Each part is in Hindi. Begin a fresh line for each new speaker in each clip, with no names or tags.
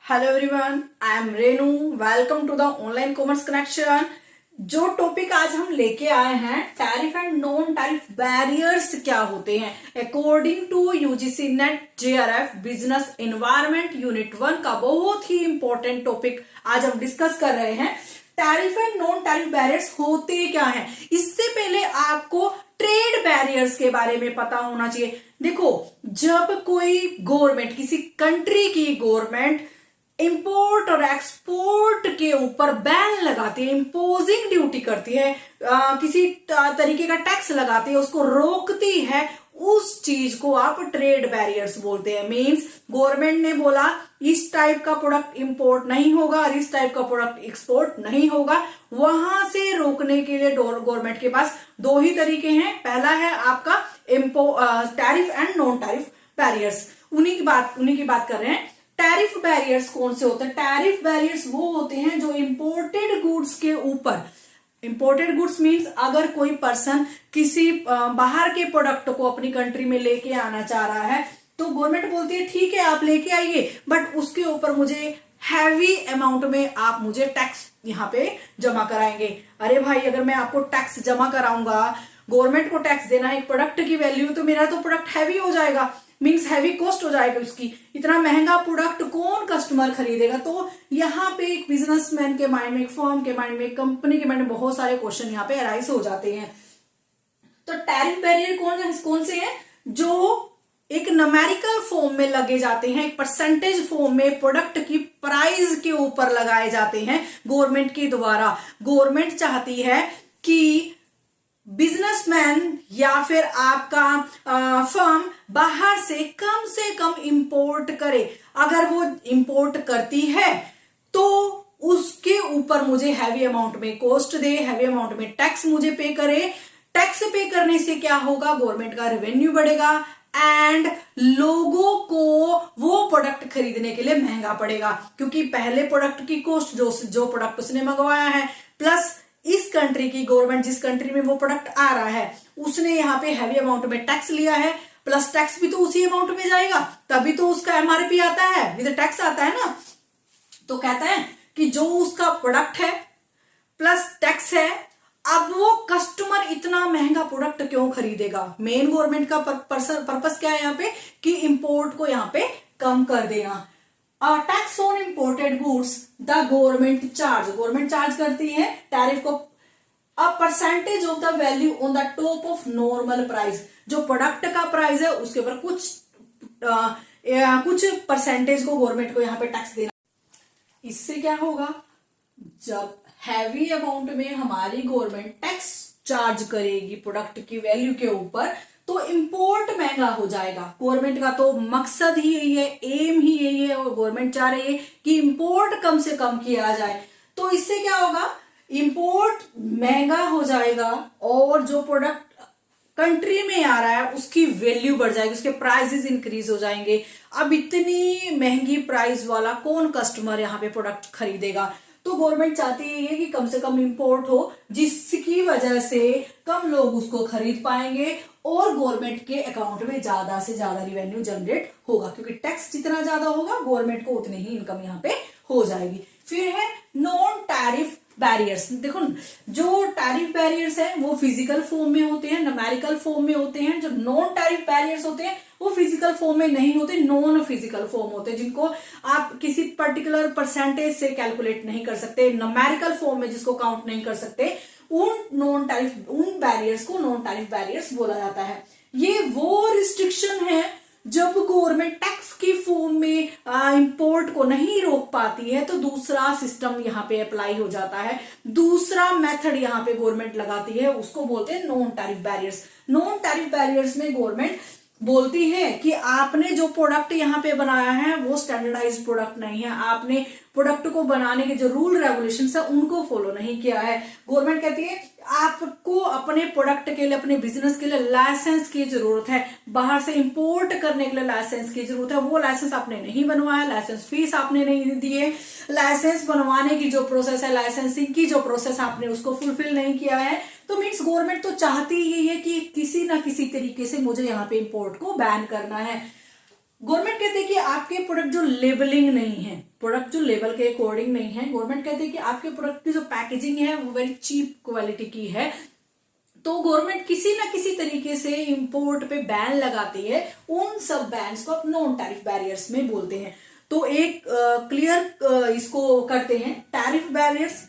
Hello everyone, I am Renu. Welcome to the online commerce connection. जो टॉपिक आज हम लेके आए हैं, tariff and non tariff barriers क्या होते हैं according to UGC NET JRF business environment unit 1 का बहुत ही इंपॉर्टेंट टॉपिक आज हम डिस्कस कर रहे हैं। Tariff and non tariff barriers होते क्या हैं? इससे पहले आपको ट्रेड बैरियर्स के बारे में पता होना चाहिए। देखो, जब कोई गवर्नमेंट, किसी कंट्री की गवर्नमेंट इंपोर्ट और एक्सपोर्ट के ऊपर बैन लगाती है, इंपोजिंग ड्यूटी करती है, किसी तरीके का टैक्स लगाती है, उसको रोकती है, उस चीज को आप ट्रेड बैरियर्स बोलते हैं। मींस गवर्नमेंट ने बोला इस टाइप का प्रोडक्ट इंपोर्ट नहीं होगा और इस टाइप का प्रोडक्ट एक्सपोर्ट नहीं होगा, वहां से रोकने के लिए गवर्नमेंट के पास दो ही तरीके हैं। पहला है आपका tariff and non tariff barriers. उन्हीं की बात कर रहे हैं। टैरिफ बैरियर्स कौन से होते हैं? टैरिफ बैरियर्स वो होते हैं जो इंपोर्टेड गुड्स के ऊपर, इंपोर्टेड गुड्स मींस अगर कोई पर्सन किसी बाहर के प्रोडक्ट को अपनी कंट्री में लेके आना चाह रहा है तो गवर्नमेंट बोलती है ठीक है आप लेके आइए, बट उसके ऊपर मुझे हैवी अमाउंट में आप मुझे टैक्स यहाँ पे जमा कराएंगे। अरे भाई, अगर मैं आपको टैक्स जमा कराऊंगा, गवर्नमेंट को टैक्स देना है एक प्रोडक्ट की वैल्यू, तो मेरा तो प्रोडक्ट हैवी हो जाएगा, मीन्स हैवी कॉस्ट हो जाएगा उसकी। इतना महंगा प्रोडक्ट कौन कस्टमर खरीदेगा? तो यहाँ पे एक बिजनेसमैन के माइंड में, एक फर्म के माइंड में, एक कंपनी के माइंड में बहुत सारे क्वेश्चन यहाँ पे अराइज हो जाते हैं। तो टैरिफ बैरियर कौन से हैं? जो एक न्यूमेरिकल फॉर्म में लगे जाते हैं, एक परसेंटेज फॉर्म में प्रोडक्ट की प्राइस के ऊपर लगाए जाते हैं गवर्नमेंट के द्वारा। गवर्नमेंट चाहती है कि बिजनेसमैन या फिर आपका फर्म बाहर से कम इंपोर्ट करे। अगर वो इंपोर्ट करती है तो उसके ऊपर मुझे हैवी अमाउंट में कॉस्ट दे, हैवी अमाउंट में टैक्स मुझे पे करे। टैक्स पे करने से क्या होगा? गवर्नमेंट का रेवेन्यू बढ़ेगा एंड लोगों को वो प्रोडक्ट खरीदने के लिए महंगा पड़ेगा, क्योंकि पहले प्रोडक्ट की कॉस्ट, जो प्रोडक्ट उसने मंगवाया है, प्लस इस कंट्री की गवर्नमेंट, जिस कंट्री में वो प्रोडक्ट आ रहा है, उसने यहाँ पे हैवी अमाउंट में टैक्स लिया है, प्लस टैक्स भी तो उसी अमाउंट में जाएगा, तभी तो उसका एमआरपी आता है, विद टैक्स आता है ना। तो कहता है कि जो उसका प्रोडक्ट है प्लस टैक्स है, अब वो कस्टमर इतना महंगा प्रोडक्ट क्यों खरीदेगा? मेन गवर्नमेंट का पर्पस क्या है यहाँ पे? कि इंपोर्ट को यहाँ पे कम कर देना। Tax on imported goods the government charge करती है टैरिफ को a percentage of the value on the top of normal price. जो प्रोडक्ट का प्राइस है उसके ऊपर कुछ परसेंटेज को गवर्नमेंट को यहाँ पे टैक्स देना। इससे क्या होगा? जब हैवी अमाउंट में हमारी गवर्नमेंट टैक्स चार्ज करेगी प्रोडक्ट की वैल्यू के ऊपर, तो इंपोर्ट महंगा हो जाएगा। गवर्नमेंट का तो मकसद ही यही है, एम ही यही है, और गवर्नमेंट चाह रही है कि इंपोर्ट कम से कम किया जाए। तो इससे क्या होगा? इंपोर्ट महंगा हो जाएगा और जो प्रोडक्ट कंट्री में आ रहा है उसकी वैल्यू बढ़ जाएगी, उसके प्राइसेस इंक्रीज हो जाएंगे। अब इतनी महंगी प्राइस वाला कौन कस्टमर यहाँ पे प्रोडक्ट खरीदेगा? तो गवर्नमेंट चाहती है कि कम से कम इंपोर्ट हो, जिसकी वजह से कम लोग उसको खरीद पाएंगे और गवर्नमेंट के अकाउंट में ज्यादा से ज्यादा रिवेन्यू जनरेट होगा, क्योंकि टैक्स जितना ज्यादा होगा गवर्नमेंट को उतनी ही इनकम यहाँ पे हो जाएगी। फिर है नॉन टैरिफ बैरियर्स। देखो, जो टैरिफ बैरियर्स है वो फिजिकल फॉर्म में होते हैं, न्यूमेरिकल फॉर्म में होते हैं। जो नॉन टैरिफ बैरियर्स होते हैं वो फिजिकल फॉर्म में नहीं होते, नॉन फिजिकल फॉर्म होते हैं, जिनको आप किसी पर्टिकुलर परसेंटेज से कैलकुलेट नहीं कर सकते, न्यूमेरिकल फॉर्म में जिसको काउंट नहीं कर सकते। उन बैरियर्स को नॉन टैरिफ बैरियर्स बोला जाता है। ये वो रिस्ट्रिक्शन है जब गवर्नमेंट टैक्स की फॉर्म में इंपोर्ट को नहीं रोक पाती है, तो दूसरा सिस्टम यहाँ पे अप्लाई हो जाता है, दूसरा मेथड यहाँ पे गवर्नमेंट लगाती है, उसको बोलते हैं non tariff barriers. Non tariff barriers में गवर्नमेंट बोलती है कि आपने जो प्रोडक्ट यहाँ पे बनाया है वो स्टैंडर्डाइज्ड प्रोडक्ट नहीं है, आपने प्रोडक्ट को बनाने के जो रूल रेगुलेशंस है उनको फॉलो नहीं किया है। गवर्नमेंट कहती है आपको अपने प्रोडक्ट के लिए, अपने बिजनेस के लिए लाइसेंस की जरूरत है, बाहर से इंपोर्ट करने के लिए लाइसेंस की जरूरत है, वो लाइसेंस आपने नहीं बनवाया, लाइसेंस फीस आपने नहीं दी है, लाइसेंस बनवाने की जो प्रोसेस है, लाइसेंसिंग की जो प्रोसेस आपने उसको फुलफिल नहीं किया है। तो मीन्स गवर्नमेंट तो चाहती ही है कि किसी ना किसी तरीके से मुझे यहाँ पे इंपोर्ट को बैन करना है। गवर्नमेंट कहते हैं कि आपके प्रोडक्ट जो लेबलिंग नहीं है, प्रोडक्ट जो लेबल के अकॉर्डिंग नहीं है, गवर्नमेंट कहते हैं कि आपके प्रोडक्ट की जो पैकेजिंग है वो वेरी चीप क्वालिटी की है, तो गवर्नमेंट किसी ना किसी तरीके से इंपोर्ट पे बैन लगाती है। उन सब बैन्स को आप नॉन टैरिफ बैरियर्स में बोलते हैं। तो एक क्लियर इसको करते हैं, टैरिफ बैरियर्स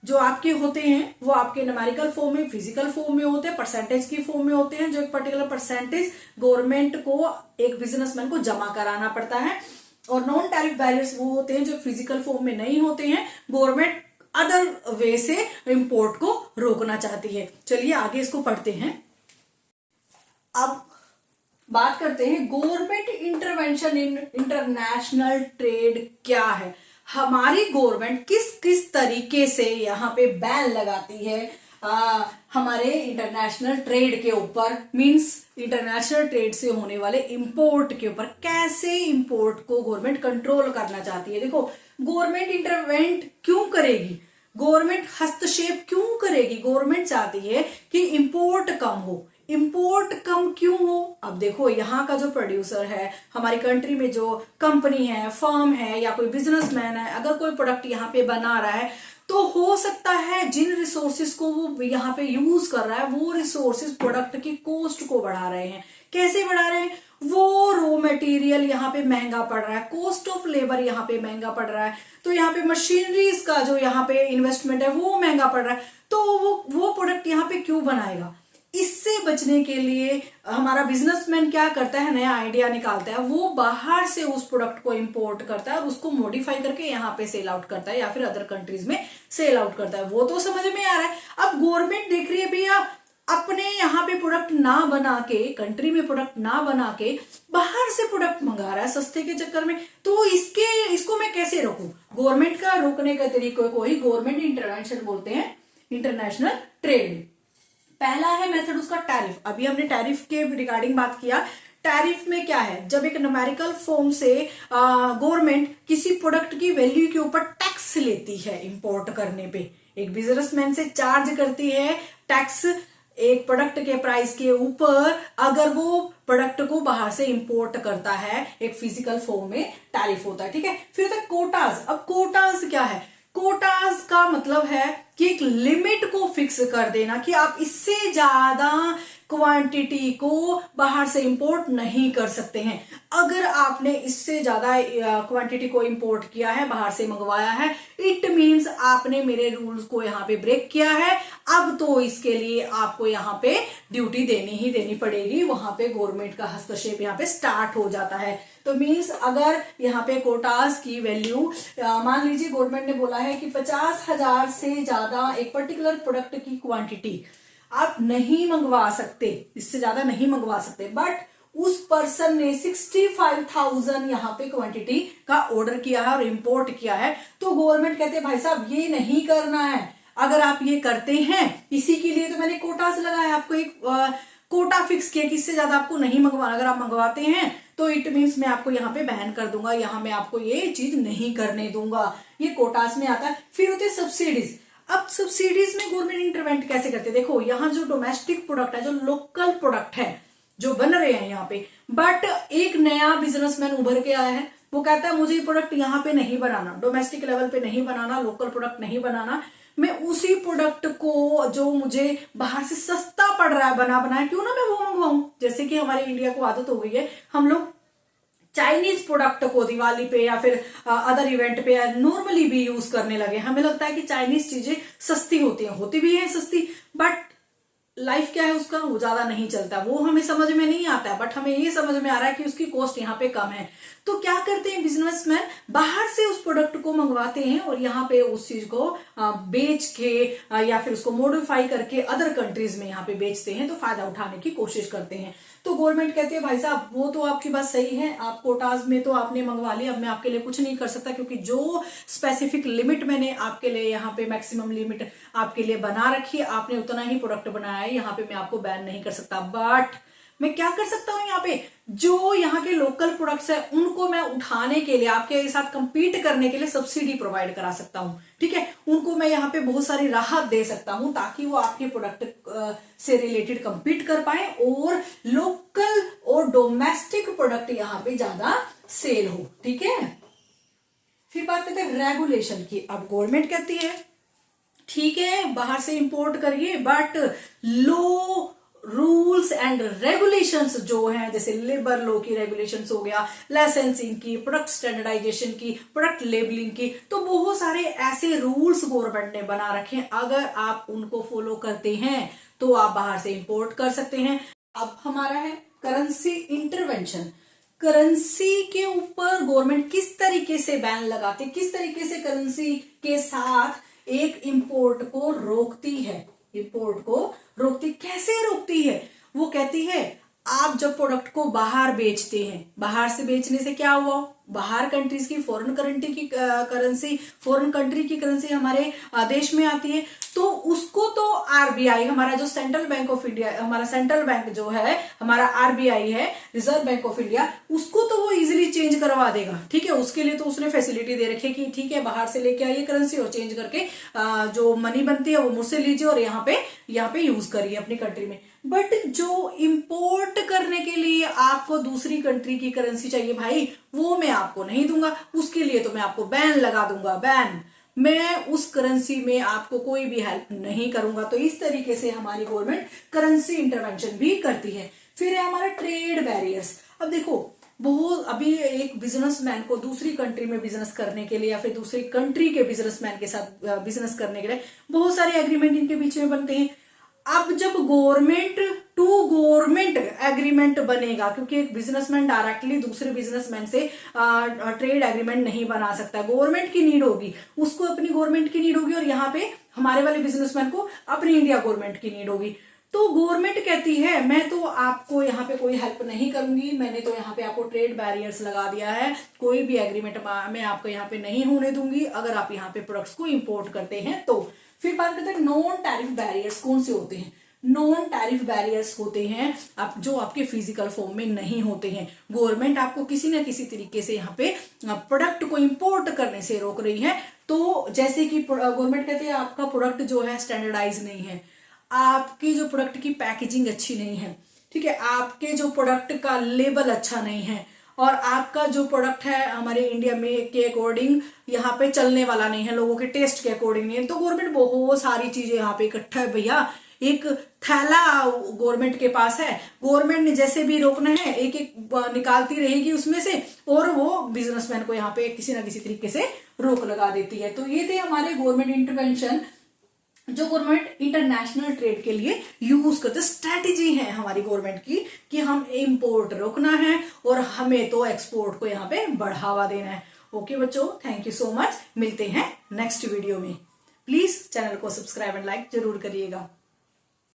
जो आपके होते हैं वो आपके न्यूमेरिकल फॉर्म में, फिजिकल फॉर्म में होते हैं, परसेंटेज की फॉर्म में होते हैं, जो एक पर्टिकुलर परसेंटेज गवर्नमेंट को, एक बिजनेसमैन को जमा कराना पड़ता है। और नॉन टैरिफ बैरियर्स वो होते हैं जो फिजिकल फॉर्म में नहीं होते हैं, गवर्नमेंट अदर वे से इंपोर्ट को रोकना चाहती है। चलिए आगे इसको पढ़ते हैं। अब बात करते हैं government intervention in international trade क्या है। हमारी गवर्नमेंट किस किस तरीके से यहाँ पे बैन लगाती है हमारे इंटरनेशनल ट्रेड के ऊपर, मींस इंटरनेशनल ट्रेड से होने वाले इंपोर्ट के ऊपर, कैसे इंपोर्ट को गवर्नमेंट कंट्रोल करना चाहती है। देखो, गवर्नमेंट इंटरवेंट क्यों करेगी, गवर्नमेंट हस्तक्षेप क्यों करेगी, गवर्नमेंट चाहती है कि इंपोर्ट कम हो। इंपोर्ट कम क्यों हो? अब देखो, यहाँ का जो प्रोड्यूसर है, हमारी कंट्री में जो कंपनी है, फर्म है या कोई बिजनेसमैन है, अगर कोई प्रोडक्ट यहाँ पे बना रहा है तो हो सकता है जिन रिसोर्सेज को वो यहाँ पे यूज कर रहा है वो रिसोर्सेज प्रोडक्ट की कॉस्ट को बढ़ा रहे हैं। कैसे बढ़ा रहे हैं? वो रॉ मटेरियल यहाँ पे महंगा पड़ रहा है, कॉस्ट ऑफ लेबर यहाँ पे महंगा पड़ रहा है, तो यहाँ पे मशीनरीज का जो यहाँ पे इन्वेस्टमेंट है वो महंगा पड़ रहा है, तो वो प्रोडक्ट यहाँ पे क्यों बनाएगा। इससे बचने के लिए हमारा बिजनेसमैन क्या करता है, नया आइडिया निकालता है, वो बाहर से उस प्रोडक्ट को इंपोर्ट करता है और उसको मॉडिफाई करके यहाँ पे सेल आउट करता है या फिर अदर कंट्रीज में सेल आउट करता है। वो तो समझ में आ रहा है। अब गवर्नमेंट देख रही है भैया अपने यहाँ पे प्रोडक्ट ना बना के, कंट्री में प्रोडक्ट ना बना के बाहर से प्रोडक्ट मंगा रहा है सस्ते के चक्कर में, तो इसको मैं कैसे रोकूं। गवर्नमेंट का रोकने का तरीके को ही गवर्नमेंट इंटरवेंशन बोलते हैं इंटरनेशनल ट्रेड में। पहला है मेथड उसका टैरिफ। अभी हमने टैरिफ के रिगार्डिंग बात किया। टैरिफ में क्या है, जब एक न्यूमेरिकल फॉर्म से गवर्नमेंट किसी प्रोडक्ट की वैल्यू के ऊपर टैक्स लेती है इंपोर्ट करने पे, एक बिजनेसमैन से चार्ज करती है टैक्स एक प्रोडक्ट के प्राइस के ऊपर, अगर वो प्रोडक्ट को बाहर से इंपोर्ट करता है एक फिजिकल फॉर्म में टैरिफ होता है। ठीक है, फिर होता है कोटाज। अब कोटाज क्या है? कोटाज का मतलब है कि एक लिमिट को फिक्स कर देना कि आप इससे ज्यादा क्वांटिटी को बाहर से इंपोर्ट नहीं कर सकते हैं। अगर आपने इससे ज्यादा क्वांटिटी को इंपोर्ट किया है, बाहर से मंगवाया है, इट मींस आपने मेरे रूल्स को यहाँ पे ब्रेक किया है। अब तो इसके लिए आपको यहाँ पे ड्यूटी देनी ही देनी पड़ेगी। वहां पे गवर्नमेंट का हस्तक्षेप यहाँ पे स्टार्ट हो जाता है। तो मींस अगर यहाँ पे कोटास की वैल्यू, मान लीजिए गवर्नमेंट ने बोला है कि 50,000 से ज्यादा एक पर्टिकुलर प्रोडक्ट की क्वांटिटी आप नहीं मंगवा सकते, इससे ज्यादा नहीं मंगवा सकते, बट उस पर्सन ने 65,000 यहाँ पे क्वांटिटी का ऑर्डर किया है और इंपोर्ट किया है, तो गवर्नमेंट कहते हैं भाई साहब ये नहीं करना है। अगर आप ये करते हैं, इसी के लिए तो मैंने कोटास लगाया, आपको एक कोटा फिक्स किया कि इससे ज्यादा आपको नहीं मंगवाना। अगर आप मंगवाते हैं तो इट मीन्स मैं आपको यहाँ पे बैन कर दूंगा, यहाँ मैं आपको ये चीज नहीं करने दूंगा। ये कोटास में आता है। फिर होते हैं सब्सिडीज। अब सब्सिडीज में गवर्नमेंट इंटरवेंट कैसे करते हैं? देखो, यहाँ जो डोमेस्टिक प्रोडक्ट है, जो लोकल प्रोडक्ट है जो बन रहे हैं यहाँ पे, बट एक नया बिजनेसमैन उभर के आया है, वो कहता है मुझे ये प्रोडक्ट यहाँ पे नहीं बनाना, डोमेस्टिक लेवल पे नहीं बनाना, लोकल प्रोडक्ट नहीं बनाना, मैं उसी प्रोडक्ट को जो मुझे बाहर से सस्ता पड़ रहा है बना बनाया, क्यों ना मैं वो मंगवाऊं। जैसे कि हमारे इंडिया को आदत हो गई है, हम लोग चाइनीज प्रोडक्ट को दिवाली पे या फिर अदर इवेंट पे नॉर्मली भी यूज करने लगे। हमें लगता है कि चाइनीज चीजें सस्ती होती हैं, होती भी हैं सस्ती, बट लाइफ क्या है उसका, वो ज्यादा नहीं चलता, वो हमें समझ में नहीं आता है, बट हमें ये समझ में आ रहा है कि उसकी कॉस्ट यहाँ पे कम है। तो क्या करते हैं बिजनेसमैन, बाहर से उस प्रोडक्ट को मंगवाते हैं और यहाँ पे उस चीज को बेच के या फिर उसको मॉडिफाई करके अदर कंट्रीज में यहाँ पे बेचते हैं, तो फायदा उठाने की कोशिश करते हैं। तो गवर्नमेंट कहती है भाई साहब वो तो आपकी बात सही है, आप कोटाज में तो आपने मंगवा लिया, अब मैं आपके लिए कुछ नहीं कर सकता, क्योंकि जो स्पेसिफिक लिमिट मैंने आपके लिए यहाँ पे मैक्सिमम लिमिट आपके लिए बना रखी है, आपने उतना ही प्रोडक्ट बनाया है, यहाँ पे मैं आपको बैन नहीं कर सकता। बट मैं क्या कर सकता हूं यहाँ पे, जो यहाँ के लोकल प्रोडक्ट्स है उनको मैं उठाने के लिए, आपके साथ compete करने के लिए सब्सिडी प्रोवाइड करा सकता हूं, ठीक है। उनको मैं यहाँ पे बहुत सारी राहत दे सकता हूं ताकि वो आपके प्रोडक्ट से रिलेटेड compete कर पाए और लोकल और डोमेस्टिक प्रोडक्ट यहाँ पे ज्यादा सेल हो, ठीक है। फिर बात करते हैं रेगुलेशन की। अब गवर्नमेंट कहती है ठीक है बाहर से इंपोर्ट करिए, but low rules and regulations जो हैं, जैसे लेबर लॉ की रेगुलेशंस हो गया, लाइसेंसिंग की, प्रोडक्ट स्टैंडर्डाइजेशन की, प्रोडक्ट लेबलिंग की, तो बहुत सारे ऐसे रूल्स गवर्नमेंट ने बना रखे हैं। अगर आप उनको फॉलो करते हैं तो आप बाहर से इंपोर्ट कर सकते हैं। अब हमारा है करेंसी इंटरवेंशन। करेंसी के ऊपर गवर्नमेंट किस तरीके से बैन लगाती, किस तरीके से करेंसी के साथ एक इंपोर्ट को रोकती है, इंपोर्ट को रोकती, कैसे रोकती है? वो कहती है आप जब प्रोडक्ट को बाहर बेचते हैं, बाहर से बेचने से क्या हुआ, बाहर कंट्रीज की फॉरेन करेंसी, फॉरेन कंट्री की करेंसी हमारे देश में आती है, तो उसको तो आरबीआई, हमारा जो सेंट्रल बैंक ऑफ इंडिया, हमारा सेंट्रल बैंक जो है, हमारा आरबीआई है, रिजर्व बैंक ऑफ इंडिया, उसको तो वो इजीली चेंज करवा देगा, ठीक है। उसके लिए तो उसने फैसिलिटी दे रखी है कि ठीक है बाहर से लेके आइए करेंसी और चेंज करके जो मनी बनती है वो मुझसे लीजिए और यहाँ पे यूज करिए अपनी कंट्री में। बट जो इंपोर्ट करने के लिए आपको दूसरी कंट्री की करेंसी चाहिए भाई, वो मैं आपको नहीं दूंगा, उसके लिए तो मैं आपको बैन लगा दूंगा, बैन, मैं उस करेंसी में आपको कोई भी हेल्प नहीं करूंगा। तो इस तरीके से हमारी गवर्नमेंट करेंसी इंटरवेंशन भी करती है। फिर है हमारा ट्रेड बैरियर्स। अब देखो बहुत, अभी एक बिजनेसमैन को दूसरी कंट्री में बिजनेस करने के लिए या फिर दूसरी कंट्री के बिजनेसमैन के साथ बिजनेस करने के लिए बहुत सारे एग्रीमेंट इनके बीच में बनते हैं। अब जब गवर्नमेंट टू गवर्नमेंट एग्रीमेंट बनेगा, क्योंकि एक बिजनेसमैन डायरेक्टली दूसरे बिजनेसमैन से ट्रेड एग्रीमेंट नहीं बना सकता, गवर्नमेंट की नीड होगी, उसको अपनी गवर्नमेंट की नीड होगी और यहाँ पे हमारे वाले बिजनेसमैन को अपनी इंडिया गवर्नमेंट की नीड होगी। तो गवर्नमेंट कहती है मैं तो आपको यहाँ पे कोई हेल्प नहीं करूंगी, मैंने तो यहाँ पे आपको ट्रेड बैरियर्स लगा दिया है, कोई भी एग्रीमेंट मैं आपको यहाँ पे नहीं होने दूंगी अगर आप यहाँ पे प्रोडक्ट्स को इंपोर्ट करते हैं तो। फिर बात करते हैं नॉन टैरिफ बैरियर्स कौन से होते हैं। नॉन टैरिफ बैरियर्स होते हैं आप जो आपके फिजिकल फॉर्म में नहीं होते हैं। गवर्नमेंट आपको किसी ना किसी तरीके से यहाँ पे प्रोडक्ट को इंपोर्ट करने से रोक रही है। तो जैसे कि गवर्नमेंट कहती है आपका प्रोडक्ट जो है स्टैंडर्डाइज नहीं है, आपकी जो प्रोडक्ट की पैकेजिंग अच्छी नहीं है, ठीक है, आपके जो प्रोडक्ट का लेबल अच्छा नहीं है और आपका जो प्रोडक्ट है हमारे इंडिया में के अकॉर्डिंग यहाँ पे चलने वाला नहीं है, लोगों के टेस्ट के अकॉर्डिंग नहीं है, तो गवर्नमेंट बहुत सारी चीजें यहाँ पे इकट्ठा है भैया, एक थैला गवर्नमेंट के पास है, गवर्नमेंट ने जैसे भी रोकना है एक एक निकालती रहेगी उसमें से और वो बिजनेसमैन को यहाँ पे किसी ना किसी तरीके से रोक लगा देती है। तो ये थे हमारे गवर्नमेंट इंटरवेंशन जो गवर्नमेंट इंटरनेशनल ट्रेड के लिए यूज करते, स्ट्रैटेजी है हमारी गवर्नमेंट की कि हम इंपोर्ट रोकना है और हमें तो एक्सपोर्ट को यहाँ पे बढ़ावा देना है। ओके बच्चों, थैंक यू सो मच, मिलते हैं नेक्स्ट वीडियो में। प्लीज चैनल को सब्सक्राइब एंड लाइक जरूर करिएगा।